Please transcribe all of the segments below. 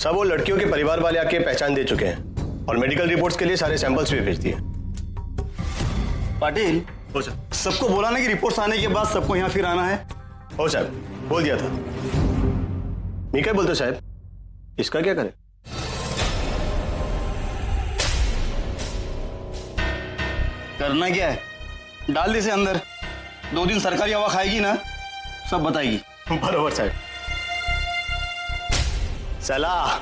सब वो लड़कियों के परिवार वाले आके पहचान दे चुके हैं और मेडिकल रिपोर्ट्स के लिए सारे सैंपल्स भी भेज दिए। पाटिल, सबको बोला ना कि रिपोर्ट्स आने के बाद सबको यहाँ फिर आना है। हो साहब, बोल दिया था। नहीं क्या बोलते साहब, इसका क्या करें? करना क्या है, डाल दे इसे अंदर। 2 दिन सरकारी हवा खाएगी ना, सब बताएगी। बरोबर साहब। सलाह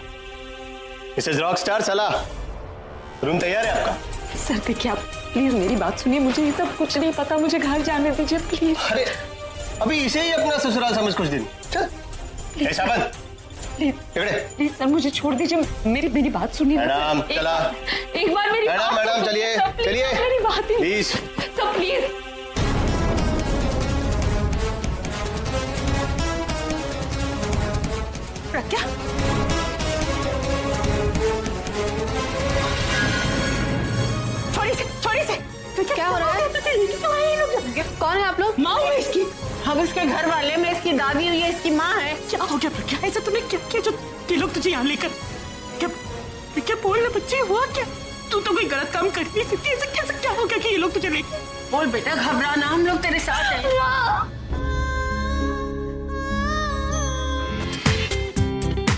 मिसेज रॉकस्टार, सलाह। रूम तैयार है आपका? सर देखिए, आप प्लीज मेरी बात सुनिए, मुझे ये सब कुछ नहीं पता, मुझे घर जाने दीजिए प्लीज। अरे अभी इसे ही अपना ससुराल समझ कुछ दिन। चल ऐसा बंद, प्लीज सर मुझे छोड़ दीजिए, मेरी बात सुनिए। मैडम चला, एक बार मेरी मैडम चलिए चलिए मेरी बात प्लीज सर, प्लीज। प्रज्ञा, छोड़ी से। क्या हो रहा है? कौन है आप लोग? माँ है इसकी। हम इसके घर वाले, मैं इसकी दादी हूँ, ये इसकी माँ है। क्या हो गया प्रज्ञा? ऐसा तूने क्या किया जो ये लोग तुझे यहाँ लेकर? क्या बोल ना बच्चे, हुआ क्या? तू तो कोई गलत काम कर नहीं सकती, ऐसा कैसे क्या हो गया कि ये लोग तुझे लेकर? बोल बेटा, घबरा ना, हम लोग तेरे साथ हैं।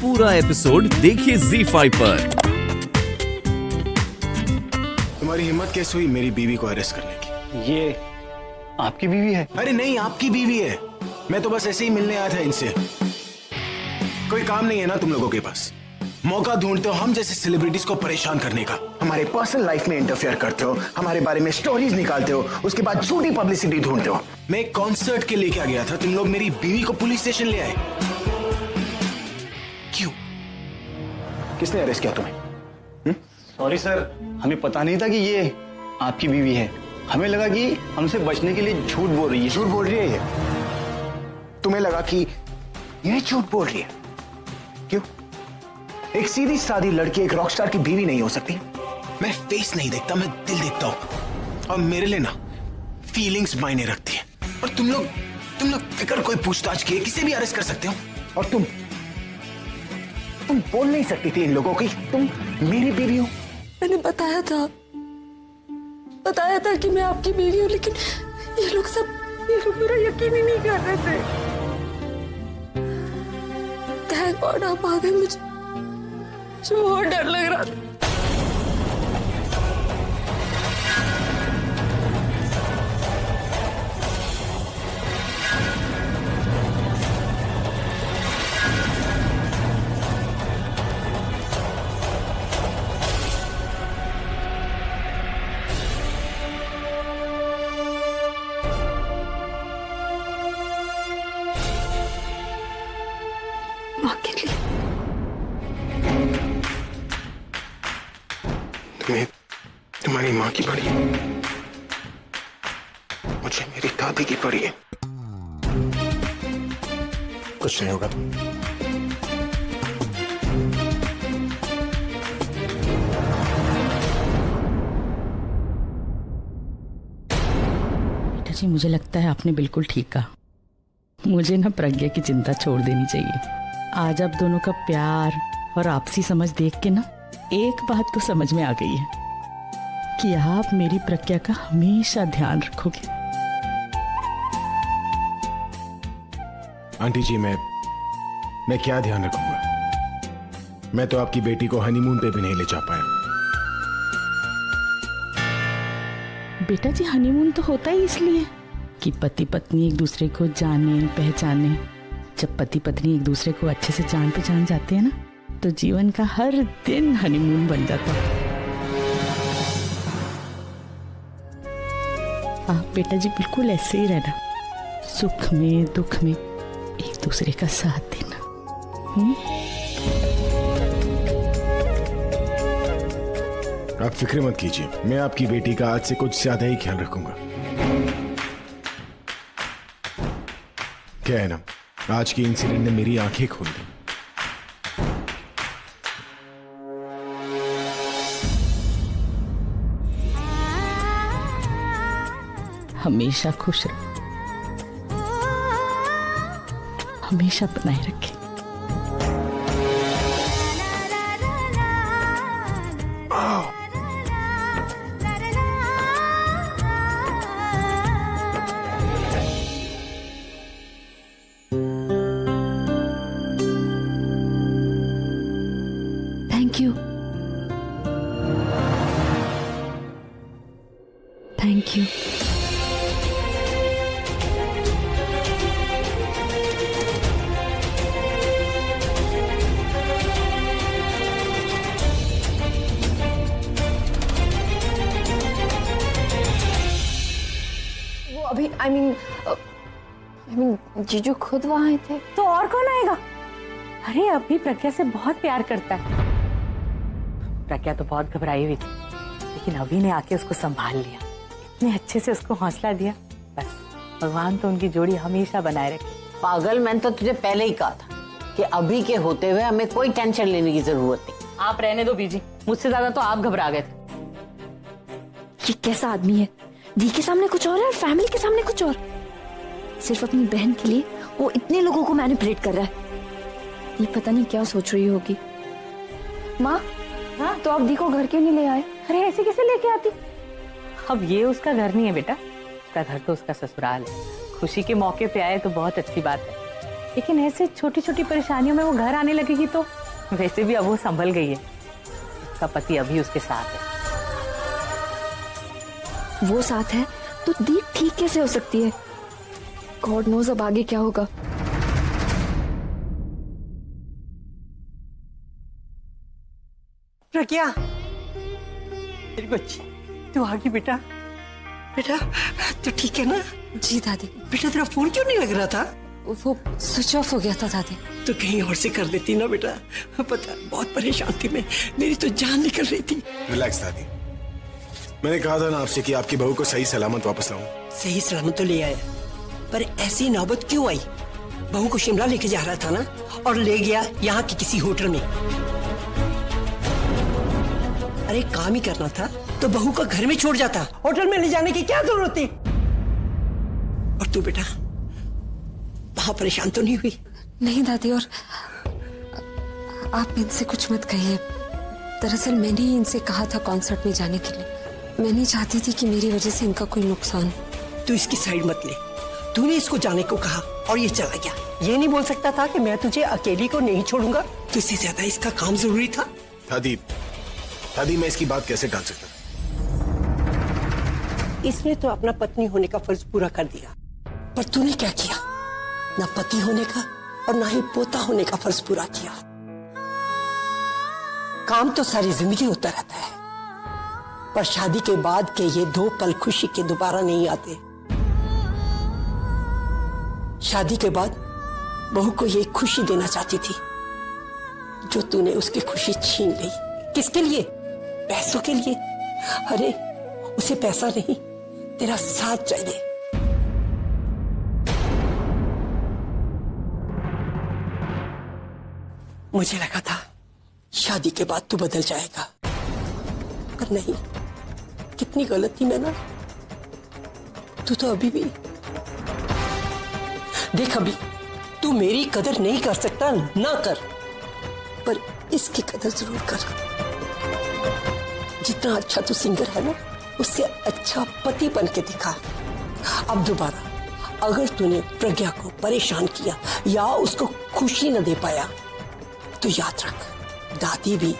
पूरा एपिसोड देखिए ZEE5 पर। तुम्हारी हिम्मत कैसे हुई मेरी बीवी को अरेस्ट करने की? ये आपकी बीवी है? अरे नहीं, आपकी बीवी है। मैं तो बस ऐसे ही मिलने आया था इनसे। कोई काम नहीं है ना तुम लोगों के पास? मौका ढूंढते हो हम जैसे सेलिब्रिटीज को परेशान करने का। हमारे पर्सनल लाइफ में इंटरफेयर करते हो, हमारे बारे में स्टोरीज निकालते हो, उसके बाद झूठी पब्लिसिटी ढूंढते हो। मैं एक कॉन्सर्ट के लिए क्या गया था, तुम लोग मेरी बीवी को पुलिस स्टेशन ले आए। क्यों? किसने अरेस्ट किया तुम्हें? सॉरी सर, हमें पता नहीं था कि ये आपकी बीवी है। हमें लगा कि हमसे बचने के लिए झूठ बोल रही है। झूठ बोल रही है ये? तुम्हें लगा कि ये झूठ बोल रही है? क्यों? एक सीधी सादी लड़की एक रॉकस्टार की बीवी नहीं हो सकती? मैं फेस नहीं देखता, मैं दिल देखता हूं, और मेरे लिए ना फीलिंग्स मायने रखती है। और तुम लोग फिकर कोई पूछताछ किए किसे भी अरेस्ट कर सकते हो। और तुम बोल नहीं सकती थी इन लोगों की तुम मेरी बीवी हो? मैंने बताया था कि मैं आपकी बीवी हूँ, लेकिन ये लोग मेरा यकीन ही नहीं कर रहे थे। थैंक गॉड आप आ गए, मुझे बहुत डर लग रहा था। माँ के लिए तुम्हें तुम्हारी माँ की पड़ी है, मुझे मेरी दादी की पड़ी है। कुछ नहीं होगा। बेटा जी, मुझे लगता है आपने बिल्कुल ठीक कहा। मुझे ना प्रज्ञा की चिंता छोड़ देनी चाहिए। आज आप दोनों का प्यार और आपसी समझ देख के ना एक बात तो समझ में आ गई है कि आप मेरी प्रज्ञा का हमेशा ध्यान रखोगे। आंटी जी, मैं क्या ध्यान रखूंगा? मैं तो आपकी बेटी को हनीमून पे भी नहीं ले जा पाया। बेटा जी, हनीमून तो होता ही इसलिए कि पति पत्नी एक दूसरे को जाने पहचाने। जब पति पत्नी एक दूसरे को अच्छे से जान पहचान जाते हैं ना, तो जीवन का हर दिन हनीमून बन जाता है। आप बेटा जी बिल्कुल ऐसे ही रहना, सुख में दुख में एक दूसरे का साथ देना। आप फिक्र मत कीजिए, मैं आपकी बेटी का आज से कुछ ज्यादा ही ख्याल रखूंगा। क्या है ना, आज की इंसिडेंट ने मेरी आंखें खोल दी। हमेशा खुश रहो, हमेशा बनाए रखें। Thank you. वो अभी आई मीन जीजू खुद वहां आए थे। तो और कौन आएगा? अरे अभी प्रज्ञा से बहुत प्यार करता है। प्रज्ञा तो बहुत घबराई हुई थी, लेकिन अभी ने आके उसको संभाल लिया, इतने अच्छे से उसको हौसला दिया। बस भगवान तो उनकी जोड़ी हमेशा बनाए रखे। पागल, मैंने तो तुझे पहले ही कहा था कि अभी के होते हुए हमें कोई टेंशन लेने की जरूरत नहीं। आप रहने दो बीजी, मुझसे ज्यादा तो आप घबरा गए थे। ये कैसा आदमी है? दी के सामने कुछ और है और फैमिली के सामने कुछ और। सिर्फ अपनी बहन के लिए वो इतने लोगों को मैनिपुलेट कर रहा है। दी पता नहीं क्या सोच रही होगी। माँ, हाँ तो आप दी को घर क्यों नहीं ले आए? अरे ऐसे कैसे लेके आती? अब ये उसका घर नहीं है बेटा, उसका घर तो उसका ससुराल है। खुशी के मौके पे आए तो बहुत अच्छी बात है, लेकिन ऐसे छोटी छोटी परेशानियों में वो घर आने लगेगी तो वैसे भी अब वो संभल गई है। उसका पति अभी उसके साथ है। वो साथ है तो दी ठीक कैसे हो सकती है? गॉड नोज अब आगे क्या होगा। प्रज्ञा, मेरी बच्ची, तू आ गई बेटा। बेटा तू ठीक है ना? जी दादी। बेटा तेरा फोन क्यों नहीं लग रहा था? वो स्विच ऑफ हो गया था दादी। तो कहीं और से कर देती ना बेटा। पता बहुत परेशान थी मैं, मेरी तो जान निकल रही थी। रिलैक्स दादी, मैंने कहा था ना आपसे कि आपकी बहू को सही सलामत वापस लाऊं। सही सलामत तो ले आया, पर ऐसी नौबत क्यों आई? बहू को शिमला लेके जा रहा था ना, और ले गया यहाँ की किसी होटल में। अरे काम ही करना था तो बहू को घर में छोड़ जाता, होटल में ले जाने की क्या जरूरत थी? और तू बेटा वहां परेशान तो नहीं हुई? नहीं दादी, और आप इनसे कुछ मत कहिए। दरअसल मैंने ही इनसे कहा था कॉन्सर्ट में जाने के लिए। मैं नहीं चाहती थी कि मेरी वजह से इनका कोई नुकसान। तू इसकी साइड मत ले, तूने इसको जाने को कहा और ये चला गया। ये नहीं बोल सकता था कि मैं तुझे अकेली को नहीं छोड़ूंगा? तुझसे ज्यादा इसका काम जरूरी था। दादी मैं इसकी बात कैसे टाल सकता? इसने तो अपना पत्नी होने का फर्ज पूरा कर दिया, पर तूने क्या किया? ना पति होने का और ना ही पोता होने का फर्ज पूरा किया। काम तो सारी जिंदगी होता रहता है, पर शादी के बाद के ये 2 पल खुशी के दोबारा नहीं आते। शादी के बाद बहू को ये खुशी देना चाहती थी जो तूने उसकी खुशी छीन ली। किसके लिए? पैसों के लिए। अरे उसे पैसा नहीं, तेरा साथ चाहिए। मुझे लगा था शादी के बाद तू बदल जाएगा, पर नहीं। कितनी गलत थी मैं ना। तू तो अभी भी देख, अभी तू मेरी कदर नहीं कर सकता, ना कर, पर इसकी कदर जरूर कर। जितना अच्छा तू सिंगर है ना, उससे अच्छा पति बन के दिखा। अब दोबारा अगर तूने प्रज्ञा को परेशान किया या उसको खुशी न दे पाया तो याद रख, दादी भी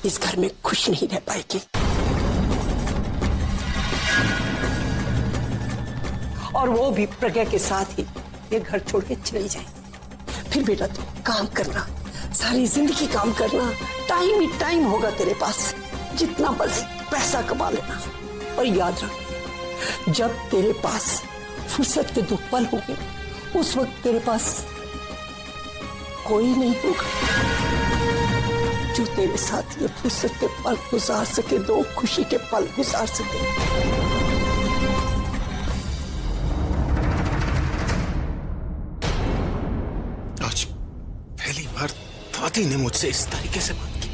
इस घर में खुश नहीं रह पाएगी। और वो भी प्रज्ञा के साथ ही ये घर छोड़ के चली जाए। फिर बेटा तू काम करना, सारी जिंदगी काम करना, टाइम ही टाइम होगा तेरे पास। जितना बस पैसा कमा लेना, और याद रख, जब तेरे पास फुर्सत के 2 पल होंगे, उस वक्त तेरे पास कोई नहीं होगा जो तेरे साथ ये फुर्सत के पल गुजार सके, 2 खुशी के पल गुजार सके। आज पहली बार दादी ने मुझसे इस तरीके से बात की।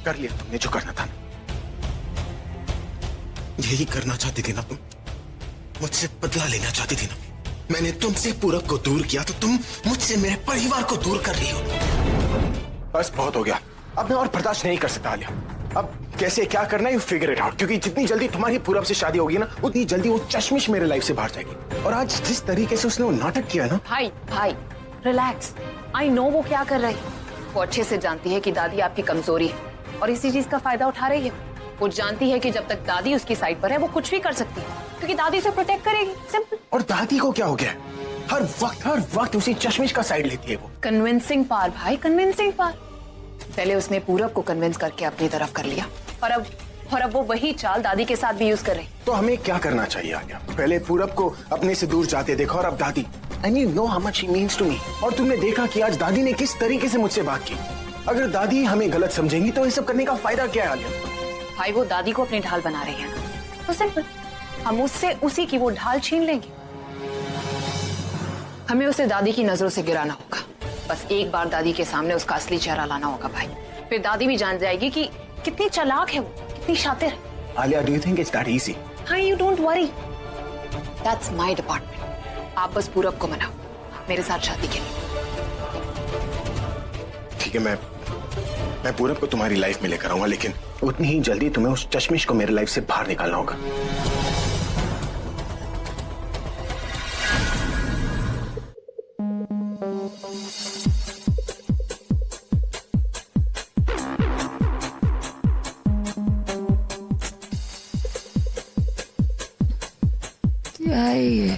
कर लिया तुमने जो करना था। यही करना चाहती थी ना तुम? मुझसे बदला लेना चाहती थी ना? मैंने तुमसे पूरब को दूर किया तो तुम मुझसे मेरे परिवार को दूर कर रही हो। बस बहुत हो गया, अब मैं और बर्दाश्त नहीं कर सकता आलिया। अब कैसे क्या करना है यू फिगर इट आउट, क्योंकि जितनी जल्दी तुम्हारी पूरब से शादी होगी ना, उतनी जल्दी वो चश्मिश मेरे लाइफ से बाहर जाएगी। और आज जिस तरीके से उसने वो नाटक किया ना। भाई रिलैक्स। आई नो वो क्या कर रही है। वो अच्छे से जानती है कि दादी आपकी कमजोरी है, और इसी चीज का फायदा उठा रही है। वो जानती है कि जब तक दादी उसकी साइड पर है वो कुछ भी कर सकती है, क्योंकि दादी उसे प्रोटेक्ट करेगी। सिंपल। और दादी को क्या हो गया? हर वक्त उसी चश्मिश का साइड लेती है वो। कन्विंसिंग पावर भाई, कन्विंसिंग पावर। पहले उसने पूरब को कन्विंस करके अपनी तरफ कर लिया, और अब वो वही चाल दादी के साथ भी यूज कर रही। तो हमें क्या करना चाहिए आगे? पहले पूरब को अपने से दूर जाते देखो, और अब दादी। And you know how much she means to me. और तुमने देखा कि आज दादी ने किस तरीके से मुझसे बात की। अगर दादी हमें गलत समझेंगी तो ये सब करने का फायदा क्या है आगे? भाई वो दादी को अपनी ढाल बना रही है ना, तो सिंपल, हम उससे उसी की वो ढाल छीन लेंगे। हमें उसे दादी की नजरों से गिराना होगा। बस एक बार दादी के सामने उसका असली चेहरा लाना होगा भाई, फिर दादी भी जान जाएगी कि कितनी चालाक है वो, कितनी शातिर है। Alia, do you think it's that easy? हाँ, you don't worry. That's my department. आप बस पूरब को मनाओ मेरे साथ शादी के लिए। ठीक है, मैं पूरब को तुम्हारी लाइफ में लेकर आऊंगा, लेकिन उतनी ही जल्दी तुम्हें उस चश्मिश को मेरे लाइफ से बाहर निकालना होगा। क्या है ये?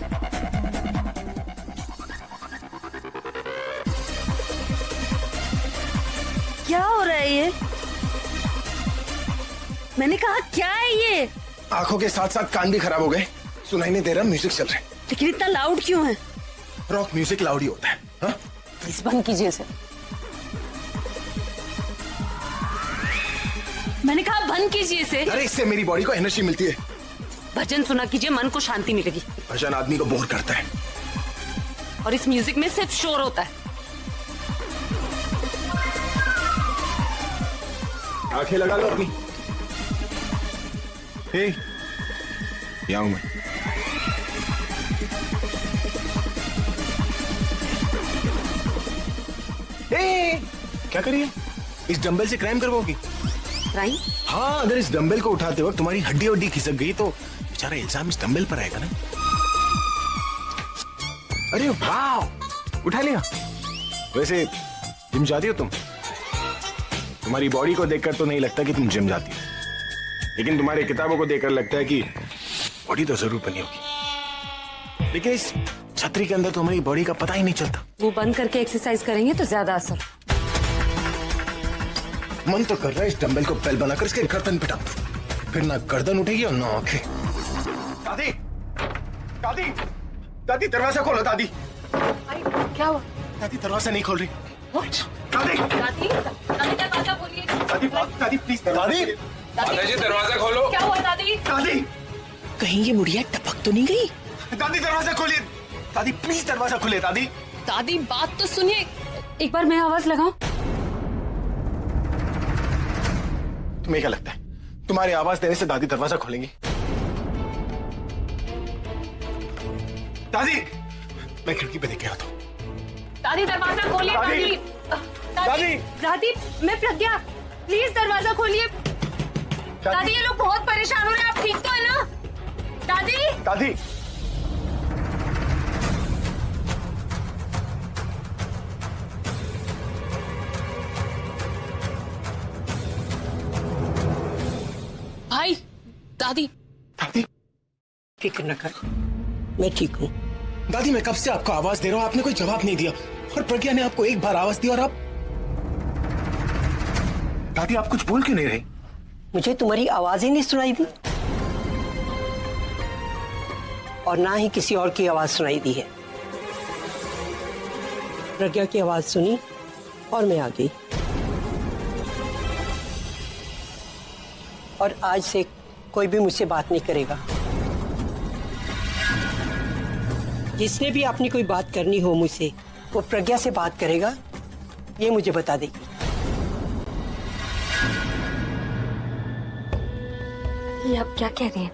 क्या हो रहा है ये? मैंने कहा क्या है ये? आंखों के साथ साथ कान भी खराब हो गए। सुनाई नहीं दे रहा, म्यूजिक चल रहा है। लेकिन इतना लाउड क्यों है? रॉक म्यूजिक लाउड ही होता है। हाँ? प्लीज बंद कीजिए इसे। मैंने कहा बंद कीजिए इसे। अरे इससे मेरी बॉडी को एनर्जी मिलती है। भजन सुना कीजिए, मन को शांति मिलेगी। भजन आदमी को बोर करता है, और इस म्यूजिक में सिर्फ शोर होता है। आंखें लगा लो अपनी। हे, यहाँ हूं मैं। हे, क्या करिए? इस डंबल से क्राइम करवाओगी? क्राइम? हाँ, अगर इस डंबल को उठाते वक्त तुम्हारी हड्डी वड्डी खिसक गई तो बेचारा इल्जाम इस डंबल पर आएगा ना। अरे वाह, उठा लिया। वैसे जिम जाती हो तुम? तुम्हारी बॉडी को देखकर तो नहीं लगता कि तुम जिम जाती हो, लेकिन तुम्हारी किताबों को देखकर लगता है कि बॉडी तो जरूर बनी होगी। लेकिन इस छतरी के अंदर तो हमारी बॉडी का पता ही नहीं चलता। वो बंद करके एक्सरसाइज करेंगे तो ज्यादा असर। मन तो कर रहा है इस डंबल को बेल बनाकर इसके गर्दन पे टांग दूं, फिर ना गर्दन उठेगी और ना आंखें। दादी, दादी, दादी दरवाजा खोलो। दादी, क्या हुआ? दादी दरवाजा नहीं खोल रही। दादी, दादी, दादी दरवाजा खोलिए। दादी, दादी प्लीज। दादी, दादाजी दरवाजा खोलो। क्या हुआ दादी? दादी, कहीं ये बुढ़िया टपक तो नहीं गई? दादी दरवाजा खोलिए। दादी प्लीज दरवाजा खोलिए। दादी, दादी बात तो सुनिए, एक बार मैं आवाज लगाऊं? तुम्हें क्या लगता है तुम्हारी आवाज देने से दादी दरवाजा खोलेंगी? दादी, मैं खिड़की पे देख के आता हूँ। दादी दरवाजा खोलिए। दादी, दादी, दादी, मैं प्रज्ञा, प्लीज दरवाजा खोलिए। दादी ये लोग बहुत परेशान हो रहे हैं, आप ठीक तो है ना? दादी, दादी, भाई, दादी, दादी, फिक्र न कर, मैं ठीक हूँ। दादी, मैं कब से आपको आवाज दे रहा हूँ, आपने कोई जवाब नहीं दिया, और प्रज्ञा ने आपको एक बार आवाज दी और आप। दादी, आप कुछ बोल क्यों नहीं रहे? मुझे तुम्हारी आवाज ही नहीं सुनाई दी, और ना ही किसी और की आवाज सुनाई दी है। प्रज्ञा की आवाज सुनी और मैं आ गई। और आज से कोई भी मुझसे बात नहीं करेगा। जिसने भी अपनी कोई बात करनी हो मुझसे, वो प्रज्ञा से बात करेगा, ये मुझे बता देगी। ये आप क्या कह रही हैं?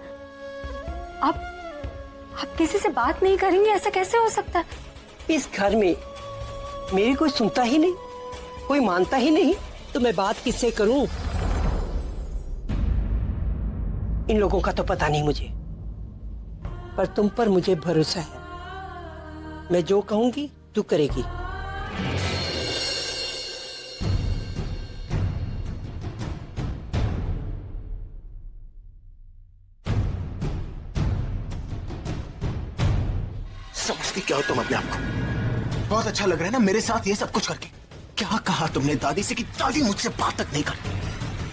आप किसी से बात नहीं करेंगे? ऐसा कैसे हो सकता है? इस घर में मेरी कोई सुनता ही नहीं, कोई मानता ही नहीं, तो मैं बात किससे करूं? इन लोगों का तो पता नहीं मुझे, पर तुम पर मुझे भरोसा है। मैं जो कहूंगी तू करेगी। जानती क्या हो तुम अपने आप को? बहुत अच्छा लग रहा है ना मेरे साथ ये सब कुछ करके। क्या कहा तुमने दादी से कि दादी मुझसे बात तक नहीं करती?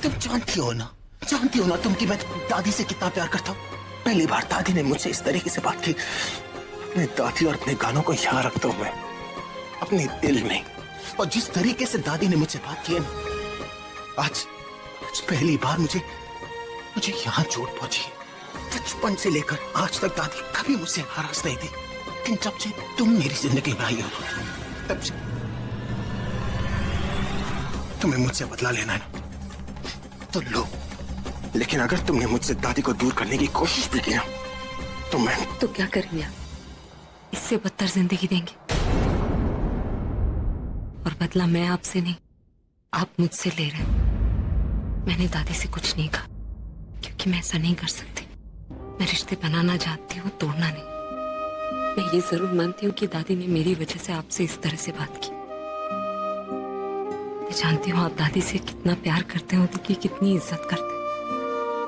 तुम जानती हो ना तुम कि मैं दादी से कितना प्यार करता हूँ। पहली बार दादी ने मुझसे इस तरीके से बात की। अपने दादी और अपने गानों को यहाँ रखता हूँ मैं अपने दिल में। और जिस तरीके से दादी ने मुझसे बात की है ना, आज पहली बार मुझे यहाँ चोट पहुंची है। बचपन से लेकर आज तक दादी कभी मुझसे नाराज नहीं थी, लेकिन जब से तुम मेरी जिंदगी में आई हो तब से तुम्हें मुझसे बदला लेना है ना, तो लो। लेकिन अगर तुमने मुझसे दादी को दूर करने की कोशिश भी की ना, तो मैं तो क्या करेंगे आप? इससे बदतर जिंदगी देंगे। और बदला मैं आपसे नहीं, आप मुझसे ले रहे हैं। मैंने दादी से कुछ नहीं कहा, क्योंकि मैं ऐसा नहीं कर सकती। मैं रिश्ते बनाना जानती हूँ, तोड़ना नहीं। मैं ये जरूर मानती हूँ कि दादी ने मेरी वजह से आपसे इस तरह से बात की। मैं जानती हूँ आप दादी से कितना प्यार करते हैं, उनकी कितनी इज्जत करते हैं।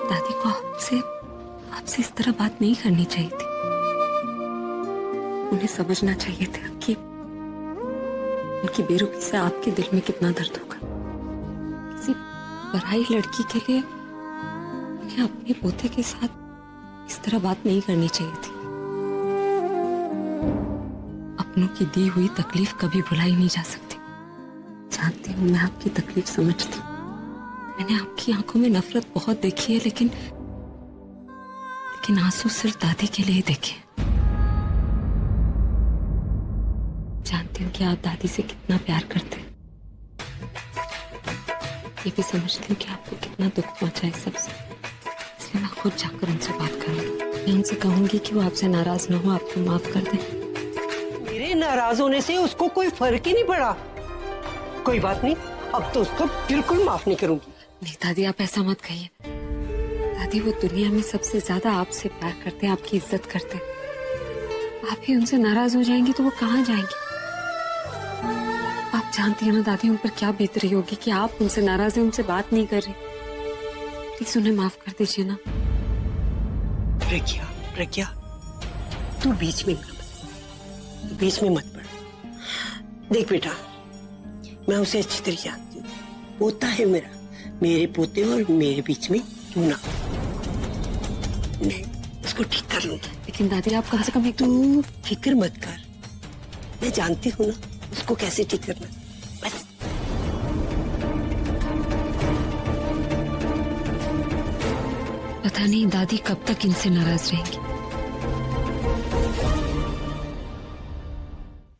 दादी को आपसे इस तरह बात नहीं करनी चाहिए थी। उन्हें समझना चाहिए था कि उनकी बेरुखी से आपके दिल में कितना दर्द होगा। किसी पराई लड़की के लिए उन्हें अपने पोते के साथ इस तरह बात नहीं करनी चाहिए थी। अपनों की दी हुई तकलीफ कभी भुलाई नहीं जा सकती। जानती हूँ मैं आपकी तकलीफ समझती हूँ। मैंने आपकी आंखों में नफरत बहुत देखी है, लेकिन आंसू सिर्फ दादी के लिए देखे। जानती हूँ कि आप दादी से कितना प्यार करते हैं। ये भी समझती हूँ कि आपको कितना दुख पहुंचा है सबसे। इसलिए मैं खुद जाकर उनसे बात करूंगी। मैं उनसे कहूंगी कि वो आपसे नाराज ना हो, आपको माफ कर दें। मेरे नाराज होने से उसको कोई फर्क ही नहीं पड़ा। कोई बात नहीं, अब तो उसको बिल्कुल माफ नहीं करूंगी। नहीं दादी, आप ऐसा मत कहिए। दादी वो दुनिया में सबसे ज्यादा आपसे प्यार करते हैं, आपकी इज्जत करते हैं। आप ही उनसे नाराज हो जाएंगी तो वो कहाँ जाएंगी? आप जानती हैं ना दादी उन पर क्या बीत रही होगी कि आप उनसे नाराज हैं, उनसे बात नहीं कर रही। प्लीज उन्हें माफ कर दीजिए ना। प्रज्ञा, तू बीच में मत पड़। देख बेटा, मैं उसे अच्छी तरह जानती हूँ। पोता है मेरे पोते और मेरे बीच में तू ना। मैं उसको ठीक कर लूंगी। लेकिन दादी आप कम से कम तू फिक्र मत कर। मैं जानती हूँ ना उसको कैसे ठीक करना। बस पता नहीं दादी कब तक इनसे नाराज रहेंगी।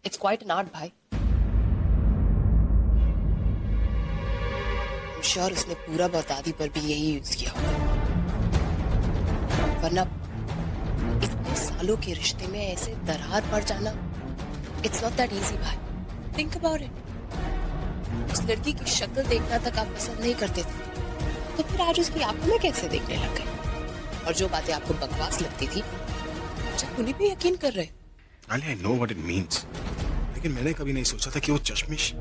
इट्स क्वाइट एन आर्ट भाई। श्योर उसने पूरा बहुत दादी पर भी यही यूज किया होगा, वरना इतने सालों के रिश्ते में ऐसे दरार पड़ जाना इट्स नॉट दैट इजी भाई। Think about it. उस लड़की की शक्ल देखना तक आप पसंद नहीं करते थे, तो फिर आज उसकी आंखों में कैसे देखने लग गए? और जो बातें आपको बकवास लगती थी, अच्छा उन्हीं पे यकीन कर रहे। I know what it means, लेकिन मैंने कभी नहीं सोचा था कि वो चश्मिश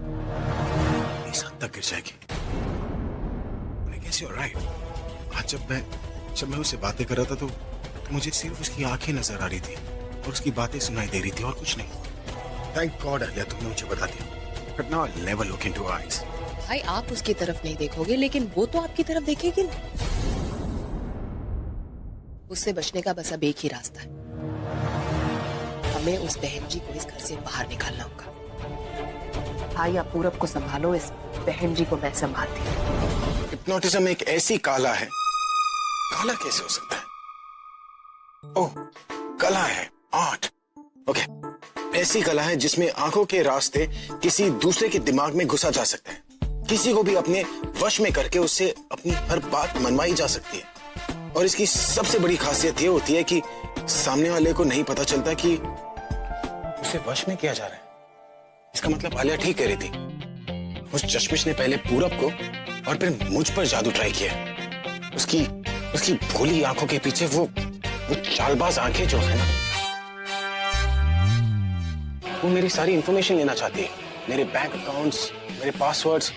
इस हद तक गिर जाएगी। You're right. आज जब मैं उससे बातें कर रहा था तो मुझे सिर्फ उसकी आंखें नजर आ रही थी और उसकी बातें सुनाई दे रही थी और कुछ नहीं। Thank God अलिया तुमने मुझे बता दिया। But now I'll never look into her eyes. भाई आप उसकी तरफ नहीं देखोगे, लेकिन वो तो आपकी तरफ देखेगी ना। उससे बचने का बस अब एक ही रास्ता है। हमें उस बहन जी को इस घर से बाहर निकालना होगा। भाई आप पूरब को संभालो, इस बहन जी को मैं संभालती हूँ। हिप्नोटिज्म एक ऐसी काला है। काला कैसे हो सकता है? ओह, कला है, आर्ट। ओके, ऐसी कला है जिसमें आंखों के रास्ते किसी दूसरे के दिमाग में घुसा जा सकता है, किसी को भी अपने वश में करके उससे अपनी हर बात मनवाई जा सकती है। और इसकी सबसे बड़ी खासियत ये होती है कि सामने वाले को नहीं पता चलता कि उसे वश में किया जा रहा है। इसका मतलब आलिया ठीक कह रही थी। उस चश्मिश ने पहले पूरब को और फिर मुझ पर जादू ट्राई किया। उसकी भोली आंखों के पीछे वो चालबाज आंखें जो है ना, वो मेरी सारी इंफॉर्मेशन लेना चाहती है। मेरे बैंक अकाउंट्स, मेरे पासवर्ड्स।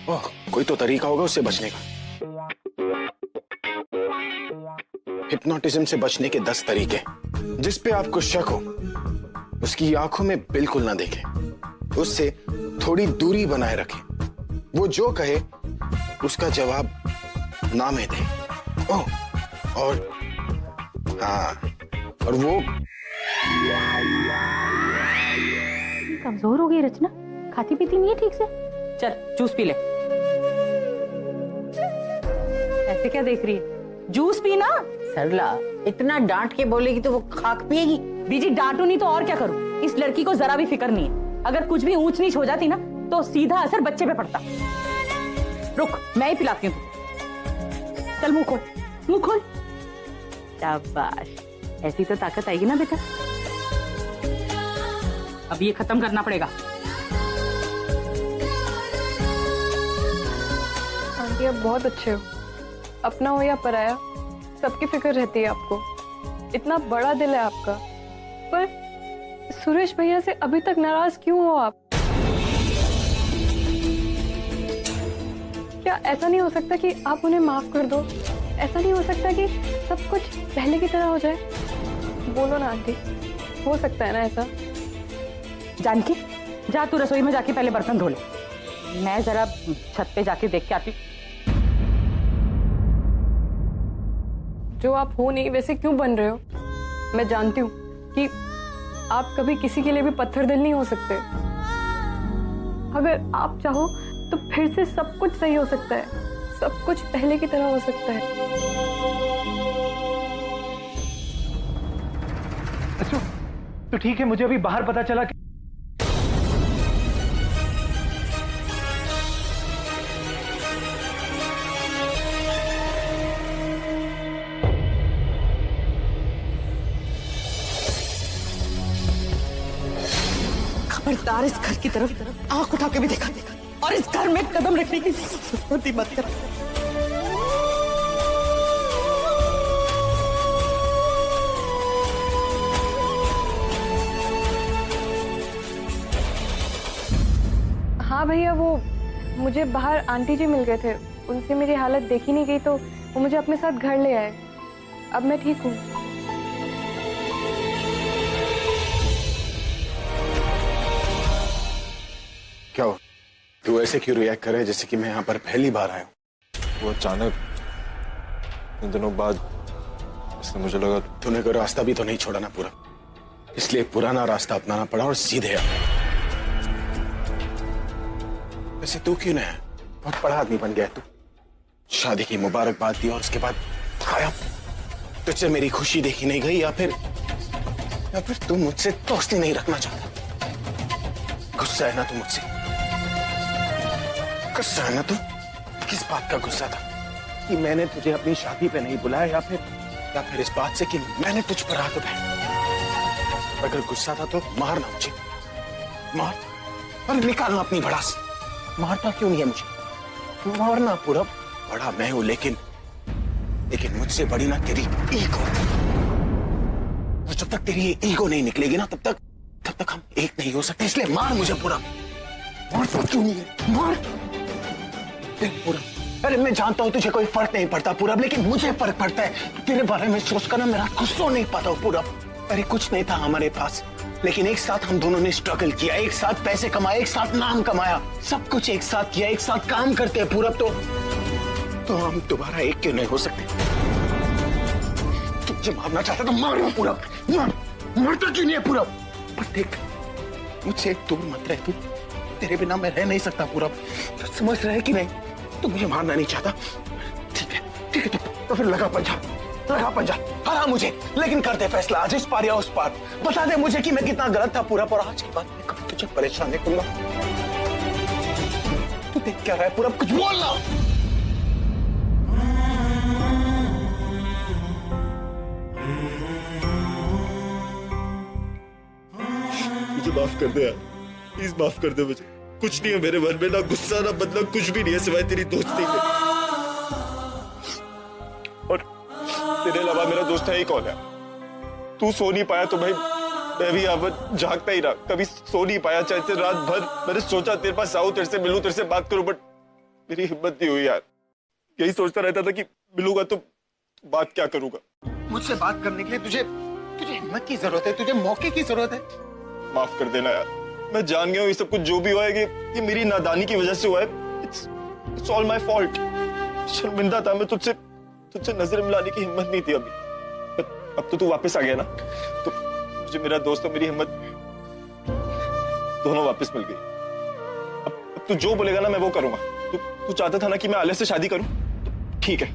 ओह, कोई तो तरीका होगा उससे बचने का। हिप्नोटिज्म से बचने के 10 तरीके। जिस पे आपको शक हो उसकी आंखों में बिल्कुल ना देखें, उससे थोड़ी दूरी बनाए रखें। वो जो कहे उसका जवाब ना में दे। ओह, और हाँ, और वो कमजोर हो गई रचना, खाती पीती नहीं है ठीक से। चल जूस पी ले। ऐसे क्या देख रही है, जूस पी ना। सरला इतना डांट के बोलेगी तो वो खाक पिएगी। बीजी डांटू नहीं तो और क्या करूं, इस लड़की को जरा भी फिक्र नहीं है। अगर कुछ भी ऊंच नीच हो जाती ना तो सीधा असर बच्चे पे पड़ता। रुक, मैं ही पिलाती हूँ। चल मुंह खोल, मुंह खोल। शाबाश, ऐसी तो ताकत आएगी ना बेटा। अब ये खत्म करना पड़ेगा। आंटी आप बहुत अच्छे हो, अपना हो या पराया सबकी फिक्र रहती है आपको। इतना बड़ा दिल है आपका, पर सुरेश भैया से अभी तक नाराज क्यों हो आप? क्या ऐसा नहीं हो सकता कि आप उन्हें माफ कर दो? ऐसा नहीं हो सकता कि सब कुछ पहले की तरह हो जाए? बोलो ना आंटी, हो सकता है ना ऐसा? जानकी, जा तू रसोई में जाके पहले बर्तन धो ले, मैं जरा छत पे जाके देख के आती। जो आप हो नहीं वैसे क्यों बन रहे हो? मैं जानती हूँ कि आप कभी किसी के लिए भी पत्थर दिल नहीं हो सकते। अगर आप चाहो तो फिर से सब कुछ सही हो सकता है, सब कुछ पहले की तरह हो सकता है। अच्छा तो ठीक है, मुझे अभी बाहर पता चला कि खबरदार इस घर की तरफ आंख उठा के भी देखा और इस घर में कदम रखने की जरूरत ही मत कर। हाँ भैया, वो मुझे बाहर आंटी जी मिल गए थे, उनसे मेरी हालत देखी नहीं गई तो वो मुझे अपने साथ घर ले आए। अब मैं ठीक हूँ। क्या हो, तू ऐसे क्यों रिएक्ट कर रहा है जैसे कि मैं यहाँ पर पहली बार आया हूँ? वो अचानक इन दिनों बाद इसलिए मुझे लगा तूने कोई रास्ता भी तो नहीं छोड़ा ना पूरा, इसलिए पुराना रास्ता अपनाना पड़ा और सीधे आ। वैसे तू क्यों नहीं, बहुत बड़ा आदमी बन गया तू। शादी की मुबारकबाद दी और उसके बाद खाया। तुझसे मेरी खुशी देखी नहीं गई या फिर तू मुझसे दोस्ती नहीं रखना चाहता? गुस्सा है ना तू मुझसे? गुस्सा है ना तू? किस बात का गुस्सा था कि मैंने तुझे अपनी शादी पे नहीं बुलाया या फिर इस बात से कि मैंने तुझ पर हाथ उठाया? अगर गुस्सा था तो मारना मुझे, मार और निकालना अपनी भड़ास। मारता क्यों नहीं है मुझे? मारना पूरा। बड़ा मैं हूं लेकिन मुझसे बड़ी ना तेरी ईगो। और जब तक तेरी ये ईगो नहीं निकलेगी ना तब तक हम एक नहीं हो सकते। इसलिए मार मुझे पूरा। मारता क्यों नहीं है? मार पूरा। अरे मैं जानता हूं तुझे कोई फर्क नहीं पड़ता पूरब, लेकिन मुझे फर्क पड़ता है। तेरे बारे में सोचकर ना मेरा कुछ सो नहीं पाता हूं पूरब। अरे कुछ नहीं था हमारे पास, लेकिन एक साथ हम दोनों ने स्ट्रगल किया, एक साथ पैसे कमाए, एक साथ नाम कमाया, सब कुछ एक साथ किया, एक साथ काम करते हैं पूरब। तो हम दोबारा एक क्यों नहीं हो सकते? तुझे मारना चाहता तो मारना पूरब। मारता क्यों नहीं है पूरब? पर देख, मुझसे दूर मत रह तू। तेरे बिना मैं रह नहीं सकता पूरब। समझ रहे कि नहीं? तू मुझे मारना नहीं चाहता, ठीक है तो फिर लगा पंजा, हरा मुझे, लेकिन कर दे फैसला आज इस पार या उस पार। बता दे मुझे कि मैं कितना गलत था पूरा, और आज के बाद मैं कभी तुझे परेशान नहीं करूंगा। तू देख क्या रहा है पूरा? कुछ बोलना। मुझे माफ कर दे यार, प्लीज माफ कर दे मुझे। कुछ नहीं है मेरे मन में, ना गुस्सा ना बदला, कुछ भी नहीं है सिवाय तेरी दोस्ती के। और तेरे अलावा मेरा दोस्त है ही कौन है? तू सो नहीं पाया तो भाई मैं भी यहाँ जागता ही रहा, कभी सो नहीं पाया। चाहे से रात भर मैंने सोचा तेरे पास आऊं, तेरे से मिलूं, तेरे से बात करूं, बट मेरी हिम्मत नहीं हुई यार। यही सोचता रहता था कि मिलूंगा तो बात क्या करूंगा। मुझसे बात करने के लिए तुझे हिम्मत की जरूरत है, तुझे मौके की जरूरत है। माफ कर देना यार। मैं जान गया हूँ ये सब कुछ जो भी हुआ है कि ये मेरी नादानी की वजह से हुआ है। It's all my fault. शर्मिंदा था मैं, तुझसे नजर मिलाने की हिम्मत नहीं थी अभी। अब तो तू वापस आ गया ना, तो मुझे मेरा दोस्त और मेरी हिम्मत दोनों वापस मिल गई। अब तू जो बोलेगा ना मैं वो करूंगा। तू चाहता था ना कि मैं आलिया से शादी करूं, तो ठीक है,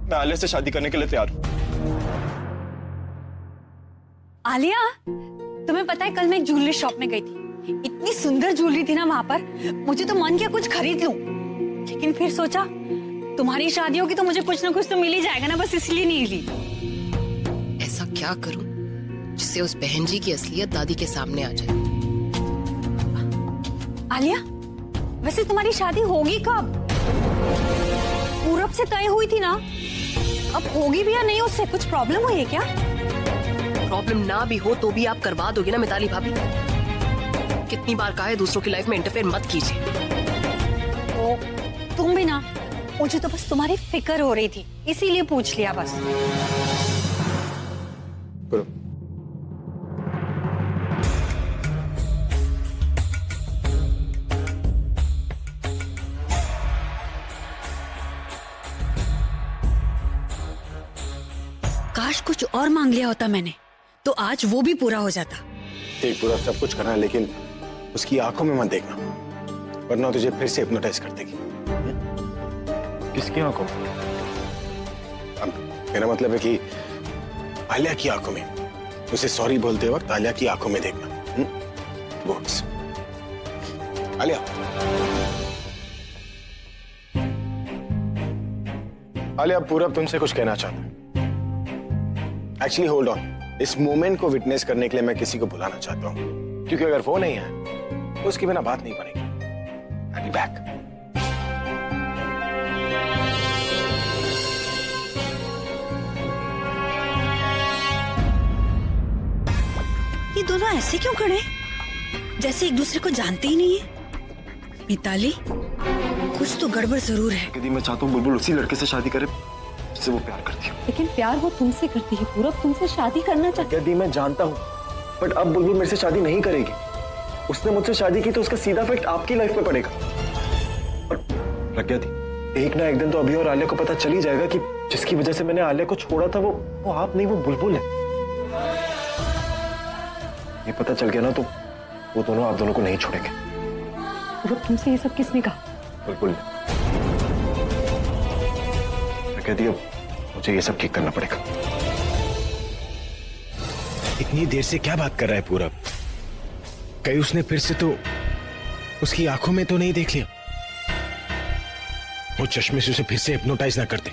मैं आलिया से शादी करने के लिए तैयार हूं। आलिया, तुम्हें पता है कल मैं एक ज्वेलरी शॉप में गई थी, इतनी सुंदर ज्वेलरी थी ना वहां पर, मुझे तो मन किया कुछ खरीद लूं, लेकिन फिर सोचा तुम्हारी शादी होगी तो मुझे कुछ ना कुछ तो मिल ही जाएगा ना, बस इसलिए नहीं ली। ऐसा क्या करूं जिससे उस बहन जी की असलियत दादी के सामने आ जाए। आलिया, वैसे तुम्हारी शादी होगी कब? पूरब से तय हुई थी ना, अब होगी भी या नहीं, उससे कुछ प्रॉब्लम हुई है क्या? प्रॉब्लम ना भी हो तो भी आप करवा दोगे ना मिताली भाभी? कितनी बार कहा है दूसरों की लाइफ में इंटरफेयर मत कीजिए। तो तुम भी ना, मुझे तो बस तुम्हारी फिक्र हो रही थी इसीलिए पूछ लिया बस। काश कुछ और मांग लिया होता मैंने, तो आज वो भी पूरा हो जाता। देख पूरा सब कुछ करना है, लेकिन उसकी आंखों में मत देखना, वरना तुझे फिर से हिप्नोटाइज कर देगी। किसकी आंखों? अब मेरा मतलब है कि आलिया की आंखों में। उसे सॉरी बोलते वक्त आलिया की आंखों में देखना। बॉक्स आलिया, आलिया पूरब तुमसे कुछ कहना चाहता हूं। एक्चुअली होल्ड ऑन, इस मोमेंट को विटनेस करने के लिए मैं किसी को बुलाना चाहता हूँ, क्योंकि अगर वो नहीं है तो उसके बिना बात नहीं बनेगी। I'll be back. ये दोनों ऐसे क्यों खड़े हैं? जैसे एक दूसरे को जानते ही नहीं है। मिताली, कुछ तो गड़बड़ जरूर है। यदि मैं चाहता हूँ बुलबुल उसी लड़के से शादी करे जिससे वो प्यार करती है। लेकिन प्यार वो तुमसे करती है पूरब, तुमसे शादी करना चाहती है। यदि मैं जानता हूँ, बट अब बुलबुल मेरे से शादी नहीं करेगी। उसने मुझसे शादी की तो उसका सीधा इफेक्ट आपकी लाइफ पे पड़ेगा। और प्रज्ञा दी, एक ना एक दिन तो अभी और आलिया को पता चल ही जाएगा कि जिसकी वजह से मैंने आलिया को छोड़ा था वो आप नहीं, वो बुलबुल है। ये पता चल गया ना तो वो दोनों आप दोनों को नहीं छोड़ेंगे। पूरब, तुमसे ये सब किसने कहा? बुलबुल ने। प्रज्ञा दी, अब मुझे ये सब ठीक करना पड़ेगा। इतनी देर से क्या बात कर रहा है पूरब? कहीं उसने फिर से तो उसकी आंखों में तो नहीं देख लिया? वो चश्मे से उसे फिर से हिप्नोटाइज ना करते।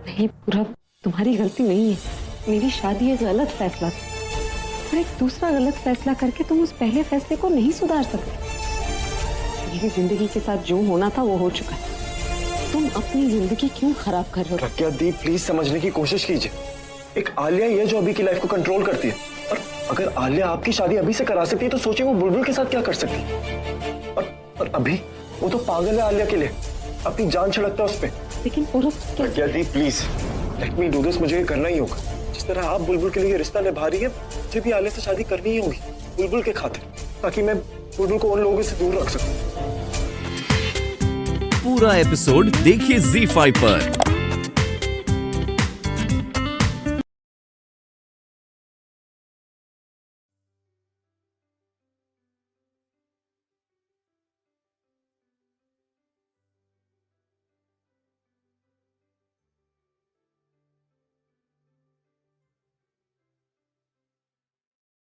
नहीं पूरब, तुम्हारी गलती नहीं है। मेरी शादी एक गलत फैसला था, और एक दूसरा गलत फैसला करके तुम उस पहले फैसले को नहीं सुधार सकते। मेरी जिंदगी के साथ जो होना था वो हो चुका है। तुम अपनी जिंदगी क्यों खराब कर रहे हो? प्रज्ञा दी, प्लीज समझने की कोशिश कीजिए। एक आलिया ही है जो अभी की लाइफ को कंट्रोल करती है, और अगर आलिया आपकी शादी अभी से करा सकती है तो सोचिए वो बुलबुल के साथ क्या कर सकती है। और अभी वो तो पागल है आलिया के लिए, अपनी जान छिड़कता है उस पर। लेकिन Purab, Pragya di please let me do this, मुझे ये करना ही होगा। जिस तरह आप बुलबुल के लिए रिश्ता निभा रही है, मुझे भी आलिया से शादी करनी ही होगी, बुलबुल के खातिर, ताकि मैं बुलबुल को उन लोगों से दूर रख सकूं। पूरा एपिसोड देखिए ZEE5 पर।